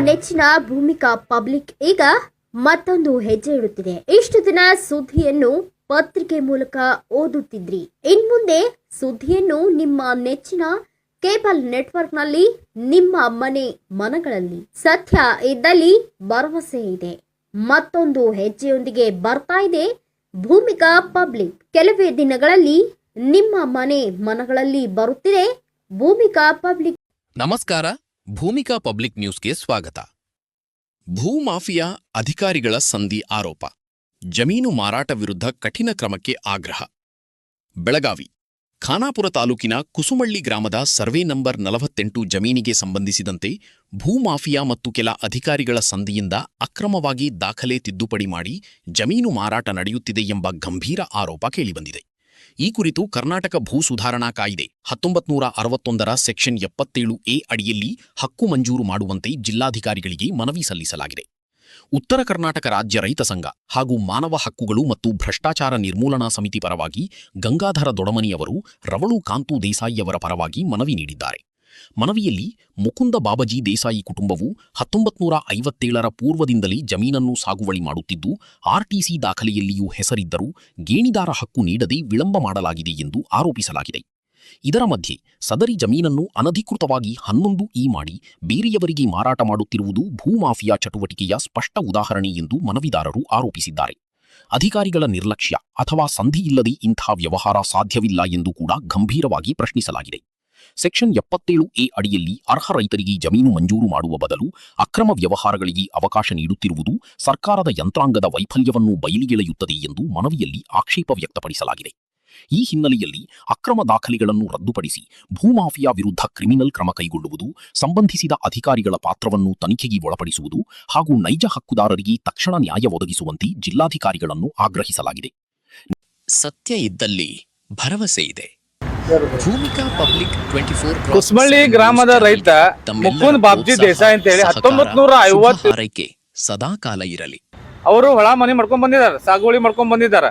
ನೆಚ್ಚಿನ ಭೂಮಿಕಾ ಪಬ್ಲಿಕ್ ಈಗ ಮತ್ತೊಂದು ಹೆಜ್ಜೆ ಇಡುತ್ತಿದೆ. ಇಷ್ಟು ದಿನ ಸುದ್ದಿಯನ್ನು ಪತ್ರಿಕೆ ಮೂಲಕ ಓದುತ್ತಿದ್ರಿ. ಇನ್ಮುಂದೆ ಸುದ್ದಿಯನ್ನು ನಿಮ್ಮ ನೆಚ್ಚಿನ ಕೇಬಲ್ ನೆಟ್ವರ್ಕ್ನಲ್ಲಿ, ನಿಮ್ಮ ಮನಗಳಲ್ಲಿ. ಸತ್ಯ ಇದ್ದಲ್ಲಿ ಭರವಸೆ ಇದೆ. ಮತ್ತೊಂದು ಹೆಜ್ಜೆಯೊಂದಿಗೆ ಬರ್ತಾ ಇದೆ ಭೂಮಿಕಾ ಪಬ್ಲಿಕ್. ಕೆಲವೇ ದಿನಗಳಲ್ಲಿ ನಿಮ್ಮ ಮನಗಳಲ್ಲಿ ಬರುತ್ತಿದೆ ಭೂಮಿಕಾ ಪಬ್ಲಿಕ್. ನಮಸ್ಕಾರ, ಭೂಮಿಕಾ ಪಬ್ಲಿಕ್ ನ್ಯೂಸ್ಗೆ ಸ್ವಾಗತ. ಭೂಮಾಫಿಯಾ ಅಧಿಕಾರಿಗಳ ಸಂಧಿ ಆರೋಪ, ಜಮೀನು ಮಾರಾಟ ವಿರುದ್ಧ ಕಠಿಣ ಕ್ರಮಕ್ಕೆ ಆಗ್ರಹ. ಬೆಳಗಾವಿ ಖಾನಾಪುರ ತಾಲೂಕಿನ ಕುಸುಮಳ್ಳಿ ಗ್ರಾಮದ ಸರ್ವೆ ನಂಬರ್ 48 ಜಮೀನಿಗೆ ಸಂಬಂಧಿಸಿದಂತೆ ಭೂಮಾಫಿಯಾ ಮತ್ತು ಕೆಲ ಅಧಿಕಾರಿಗಳ ಸಂಧಿಯಿಂದ ಅಕ್ರಮವಾಗಿ ದಾಖಲೆ ತಿದ್ದುಪಡಿ ಮಾಡಿ ಜಮೀನು ಮಾರಾಟ ನಡೆಯುತ್ತಿದೆ ಎಂಬ ಗಂಭೀರ ಆರೋಪ ಕೇಳಿಬಂದಿದೆ. ಈ ಕುರಿತು ಕರ್ನಾಟಕ ಭೂ ಸುಧಾರಣಾ ಕಾಯ್ದೆ 1961ರ ಸೆಕ್ಷನ್ 77A ಅಡಿಯಲ್ಲಿ ಹಕ್ಕು ಮಂಜೂರು ಮಾಡುವಂತೆ ಜಿಲ್ಲಾಧಿಕಾರಿಗಳಿಗೆ ಮನವಿ ಸಲ್ಲಿಸಲಾಗಿದೆ. ಉತ್ತರ ಕರ್ನಾಟಕ ರಾಜ್ಯ ರೈತ ಸಂಘ ಹಾಗೂ ಮಾನವ ಹಕ್ಕುಗಳು ಮತ್ತು ಭ್ರಷ್ಟಾಚಾರ ನಿರ್ಮೂಲನಾ ಸಮಿತಿ ಪರವಾಗಿ ಗಂಗಾಧರ ದೊಡಮನಿಯವರು ರವಳು ಕಾಂತು ದೇಸಾಯಿಯವರ ಪರವಾಗಿ ಮನವಿ ನೀಡಿದ್ದಾರೆ. ಮನವಿಯಲ್ಲಿ ಮುಕುಂದ ಬಾಬಜಿ ದೇಸಾಯಿ ಕುಟುಂಬವು 1957ರ ಪೂರ್ವದಿಂದಲೇ ಜಮೀನನ್ನು ಸಾಗುವಳಿ ಮಾಡುತ್ತಿದ್ದು, ಆರ್ಟಿಸಿ ದಾಖಲೆಯಲ್ಲಿಯೂ ಹೆಸರಿದ್ದರೂ ಗೇಣಿದಾರ ಹಕ್ಕು ನೀಡದೆ ವಿಳಂಬ ಮಾಡಲಾಗಿದೆ ಎಂದು ಆರೋಪಿಸಲಾಗಿದೆ. ಇದರ ಮಧ್ಯೆ ಸದರಿ ಜಮೀನನ್ನು ಅನಧಿಕೃತವಾಗಿ 11 ಮಾಡಿ ಬೇರೆಯವರಿಗೆ ಮಾರಾಟ ಮಾಡುತ್ತಿರುವುದು ಭೂಮಾಫಿಯಾ ಚಟುವಟಿಕೆಯ ಸ್ಪಷ್ಟ ಉದಾಹರಣೆ ಎಂದು ಮನವಿದಾರರು ಆರೋಪಿಸಿದ್ದಾರೆ. ಅಧಿಕಾರಿಗಳ ನಿರ್ಲಕ್ಷ್ಯ ಅಥವಾ ಸಂಧಿಯಿಲ್ಲದೆ ಇಂಥ ವ್ಯವಹಾರ ಸಾಧ್ಯವಿಲ್ಲ ಎಂದು ಕೂಡ ಗಂಭೀರವಾಗಿ ಪ್ರಶ್ನಿಸಲಾಗಿದೆ. ಸೆಕ್ಷನ್ 77A ಅಡಿಯಲ್ಲಿ ಅರ್ಹ ರೈತರಿಗೆ ಜಮೀನು ಮಂಜೂರು ಮಾಡುವ ಬದಲು ಅಕ್ರಮ ವ್ಯವಹಾರಗಳಿಗೆ ಅವಕಾಶ ನೀಡುತ್ತಿರುವುದು ಸರ್ಕಾರದ ಯಂತ್ರಾಂಗದ ವೈಫಲ್ಯವನ್ನು ಬಯಲಿಗೆಳೆಯುತ್ತದೆ ಎಂದು ಮನವಿಯಲ್ಲಿ ಆಕ್ಷೇಪ ವ್ಯಕ್ತಪಡಿಸಲಾಗಿದೆ. ಈ ಹಿನ್ನೆಲೆಯಲ್ಲಿ ಅಕ್ರಮ ದಾಖಲೆಗಳನ್ನು ರದ್ದುಪಡಿಸಿ ಭೂಮಾಫಿಯಾ ವಿರುದ್ಧ ಕ್ರಿಮಿನಲ್ ಕ್ರಮ ಕೈಗೊಳ್ಳುವುದು, ಸಂಬಂಧಿಸಿದ ಅಧಿಕಾರಿಗಳ ಪಾತ್ರವನ್ನು ತನಿಖೆಗೆ ಒಳಪಡಿಸುವುದು ಹಾಗೂ ನೈಜ ಹಕ್ಕುದಾರರಿಗೆ ತಕ್ಷಣ ನ್ಯಾಯ ಒದಗಿಸುವಂತೆ ಜಿಲ್ಲಾಧಿಕಾರಿಗಳನ್ನು ಆಗ್ರಹಿಸಲಾಗಿದೆ. ಸತ್ಯ ಇದ್ದಲ್ಲಿ ಭರವಸೆ ಇದೆ. ಭೂಮಿಕಾ ಪಬ್ಲಿಕ್ 24 ಕುಸುಮಳ್ಳಿ ಗ್ರಾಮದ ರೈತ ಮುಕುಂದ್ ಬಾಬ್ಜಿ ದೇಸಾಯಿ ಅಂತ ಹೇಳಿ 1950 ಹಾರೈಕೆ ಸದಾ ಕಾಲ ಇರಲಿ. ಅವರು ಹೊಳ ಮನೆ ಮಾಡ್ಕೊಂಡ್ ಬಂದಿದ್ದಾರೆ, ಸಾಗುವಳಿ ಮಾಡ್ಕೊಂಡ್ ಬಂದಿದ್ದಾರೆ.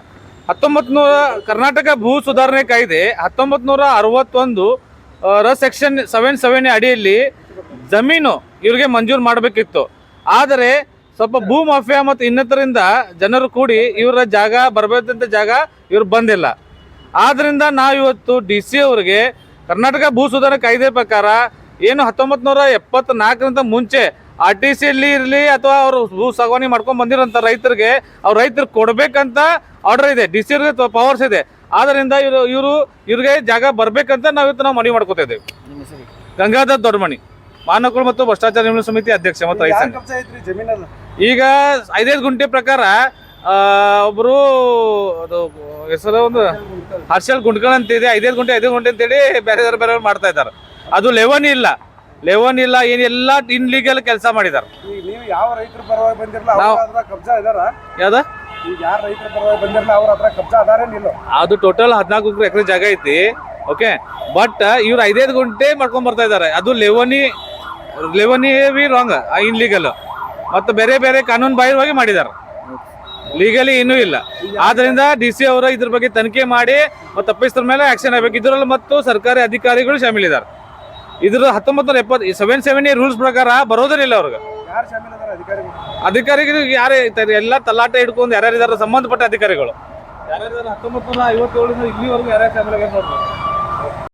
1900 ಕರ್ನಾಟಕ ಭೂ ಸುಧಾರಣೆ ಕಾಯ್ದೆ 1961 ಸೆಕ್ಷನ್ 77 ಅಡಿಯಲ್ಲಿ ಜಮೀನು ಇವ್ರಿಗೆ ಮಂಜೂರು ಮಾಡಬೇಕಿತ್ತು. ಆದರೆ ಸ್ವಲ್ಪ ಭೂ ಮಾಫಿಯಾ ಮತ್ತು ಇನ್ನಿತರಿಂದ ಜನರು ಕೂಡಿ ಇವರ ಜಾಗ ಬರಬೇಕಂತ ಜಾಗ ಇವ್ರು ಬಂದಿಲ್ಲ. ಆದ್ರಿಂದ ನಾವು ಇವತ್ತು DC ಅವರಿಗೆ ಕರ್ನಾಟಕ ಭೂ ಸುಧಾರಣೆ ಕಾಯ್ದೆ ಪ್ರಕಾರ ಏನು 1974 ಮುಂಚೆ RTC ಇರಲಿ ಅಥವಾ ಅವರು ಭೂ ಸಾಗುವಳಿ ಮಾಡ್ಕೊಂಡು ಬಂದಿರೋಂಥ ರೈತರಿಗೆ ರೈತರು ಕೊಡ್ಬೇಕಂತ ಆರ್ಡರ್ ಇದೆ, DC ಅವ್ರಿಗೆ ಪವರ್ಸ್ ಇದೆ. ಆದ್ರಿಂದ ಇವ್ರಿಗೆ ಜಾಗ ಬರ್ಬೇಕಂತ ನಾವು ಮನವಿ ಮಾಡ್ಕೋತಾ ಇದ್ದೇವೆ. ಗಂಗಾಧರ್ ದೊಡ್ಡಮನಿ, ಮಾನವಗಳು ಮತ್ತು ಭ್ರಷ್ಟಾಚಾರ ನಿರ್ಮೂಲನಾ ಸಮಿತಿ ಅಧ್ಯಕ್ಷ ಮತ್ತು ರೈತ ಸಂಘ. ಈಗ 5 ಗುಂಟೆ ಪ್ರಕಾರ ಒಬ್ರು ಅದು ಹೆಸರು ಒಂದು ಹರ್ಷಲ್ ಗುಂಡ್ಕಲ್ ಅಂತ ಇದೆ, 5 ಗುಂಟೆ ಅಂತೇಳಿ ಬೇರೆ ಮಾಡ್ತಾ ಇದ್ದಾರೆ. ಅದು ಲೆವನ್ ಇಲ್ಲ ಏನೆಲ್ಲ ಇನ್ಲೀಗಲ್ ಕೆಲಸ ಮಾಡಿದ್ದಾರೆ. ಯಾವ ರೈತರ ಪರವಾಗಿ ಬಂದಿರಲ್ಲ ಕಬ್ಜಾ ಇದಾರ? ಯಾವ್ದ ಯಾರು ರೈತರ ಪರವಾಗಿ ಬಂದಿರಲ್ಲ ಅವ್ರ ಹತ್ರ ಕಬ್ಜಾ ಅದಾರೇನಿಲ್ಲ? ಅದು ಟೋಟಲ್ 14 ಎಕರೆ ಜಾಗ ಐತಿ. ಓಕೆ, ಬಟ್ ಇವ್ರು 5 ಗುಂಟೆ ಮಾಡ್ಕೊಂಡ್ ಬರ್ತಾ ಇದ್ದಾರೆ. ಅದು ಲೆವನಿ ರಾಂಗ್, ಇನ್ಲೀಗಲ್ ಮತ್ತು ಬೇರೆ ಕಾನೂನು ಬಾಹಿರವಾಗಿ ಮಾಡಿದ್ದಾರೆ. ಲೀಗಲಿ ಇನ್ನೂ ಇಲ್ಲ. ಆದ್ರಿಂದ DC ಅವರು ಇದ್ರ ಬಗ್ಗೆ ತನಿಖೆ ಮಾಡಿ ಮತ್ತು ತಪ್ಪಿಸಿದ ಮೇಲೆ ಆಕ್ಷನ್ ಆಗಬೇಕು. ಇದರಲ್ಲಿ ಮತ್ತು ಸರ್ಕಾರಿ ಅಧಿಕಾರಿಗಳು ಶಾಮೀಲಿದ್ದಾರೆ. ಇದ್ರ 1977 ರೂಲ್ಸ್ ಪ್ರಕಾರ ಬರೋದಿಲ್ಲ ಅವ್ರಿಗೆ. ಅಧಿಕಾರಿಗಳು ಯಾರೇ ಎಲ್ಲ ತಲಾಟೆ ಹಿಡ್ಕೊಂಡು ಯಾರ್ಯಾರಿದ್ದಾರೆ ಸಂಬಂಧಪಟ್ಟ ಅಧಿಕಾರಿಗಳು 1957 ಇಲ್ಲಿವರೆಗೂ ಯಾರ್ಯಾರು ಶಾಮೀಲಾಗಿ ನೋಡ್ಬೇಕು.